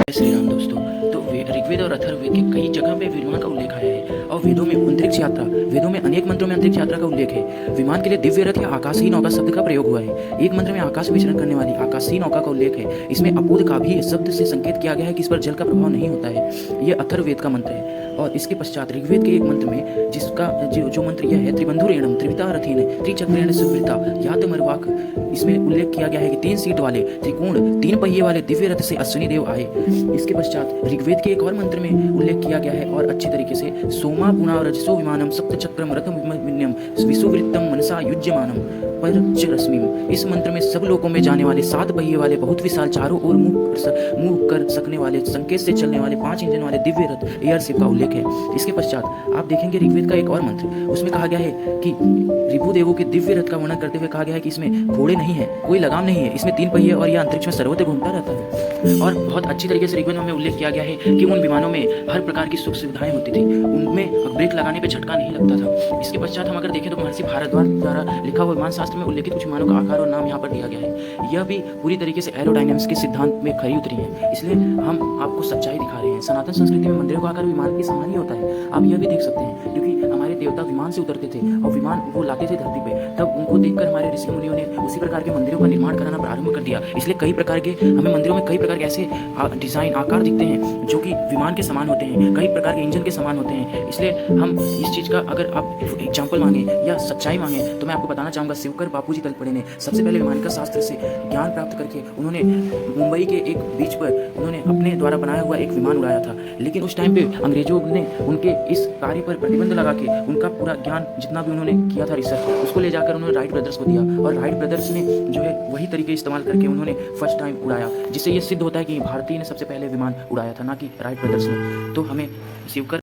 श्री राम दोस्तों। तो ऋग्वेद और अथर्ववेद के कई जगह पे विमान का उल्लेख आया है और वेदों में अंतरिक्ष यात्रा, वेदों में अनेक मंत्रों में अंतरिक्ष यात्रा का उल्लेख है। विमान के लिए दिव्य रथ या आकाशीय नौका शब्द का प्रयोग हुआ है। एक मंत्र में आकाश में विचरण करने वाली आकाशीय नौका का उल्लेख है। इसमें अपूर्व का भी शब्द से संकेत किया गया है कि इस पर जल का प्रभाव नहीं होता है। यह अथर्ववेद का मंत्र है। और इसके पश्चात ऋग्वेद के एक मंत्र में जिसका जो मंत्र यह है, त्रिबंधुरेणम त्रिविता रथेन त्रिचक्रेण सुवृता यात मरुवाक, इसमें उल्लेख किया गया है कि 3 सीट वाले त्रिकोण 3 पहिए वाले दिव्य रथ से अश्विनी देव आए। इसके पश्चात ऋग्वेद के एक और मंत्र में उल्लेख किया गया है और अच्छी तरीके से, सोमा पुना रजसो विमानम सप्तचक्रम रथम विसुवृत्तम मनसा युज्यमानम परच रश्मिम। इस मंत्र में सब लोगों में जाने वाले 7 पहिए वाले बहुत विशाल चारों ओर मुंह कर सकने वाले संकेत से चलने वाले 5 इंजन वाले दिव्य रथ एयरशिप का उल्लेख है। इसके पश्चात आप देखेंगे ऋग्वेद का एक और मंत्र, उसमें कहा गया है कि रिपु देवों के दिव्य रथ का वर्णन करते हुए कहा गया है कि इसमें घोड़े नहीं है, कोई लगाम नहीं है, इसमें 3 पहिए और यह अंतरिक्ष में सर्वत्र घूमता रहता है। और बहुत अच्छी तरीके से ऋग्वेद में उल्लेख किया गया है कि उन विमानों में हर प्रकार की सुख सुविधाएं होती थी, उनमें ब्रेक लगाने पर झटका नहीं लगता था। इसके पश्चात हम अगर देखें तो महर्षि भारद्वाज द्वारा लिखा हुआ विमान शास्त्र में उल्लेखित कुछ विमानों का आकार और नाम यहाँ पर दिया गया है। यह भी पूरी तरीके से एरोडायनेमिक्स के सिद्धांत में खरी उतरी है, इसलिए हम आपको सच्चाई दिखा रहे हैं। सनातन संस्कृति में मंदिरों का आकार विमान के समान ही होता है। आप यह भी देख सकते हैं, क्योंकि हमारे देवता विमान से उतरते थे और विमान वो लाते थे धरती पे, तब उनको देखकर हमारे ऋषि मुनियों ने उसी प्रकार के मंदिरों का निर्माण कराना प्रारंभ कर दिया। इसलिए कई प्रकार के हमें मंदिरों में कई प्रकार के ऐसे डिजाइन आकार दिखते हैं जो कि विमान के समान होते हैं, कई प्रकार के इंजन के समान होते हैं। इसलिए हम इस चीज़ का अगर आप एग्जाम्पल मांगे या सच्चाई मांगे तो मैं आपको बताना चाहूँगा, शिवकर बापूजी तलपड़े ने सबसे पहले विमान का शास्त्र से ज्ञान प्राप्त करके उन्होंने मुंबई के एक बीच पर उन्होंने अपने द्वारा बनाया हुआ एक विमान उड़ाया था। लेकिन उस टाइम पे अंग्रेजों ने उनके इस कार्य पर प्रतिबंध लगा के उनका पूरा ज्ञान जितना भी उन्होंने किया था रिसर्च, उसको ले जाकर उन्होंने राइट ब्रदर्स को दिया और राइट ब्रदर्स ने जो है वही तरीके इस्तेमाल करके उन्होंने फर्स्ट टाइम उड़ाया, जिससे ये सिद्ध होता है कि भारतीय ने सबसे पहले विमान उड़ाया था, ना कि राइट ब्रदर्स ने। तो हमें शिवकर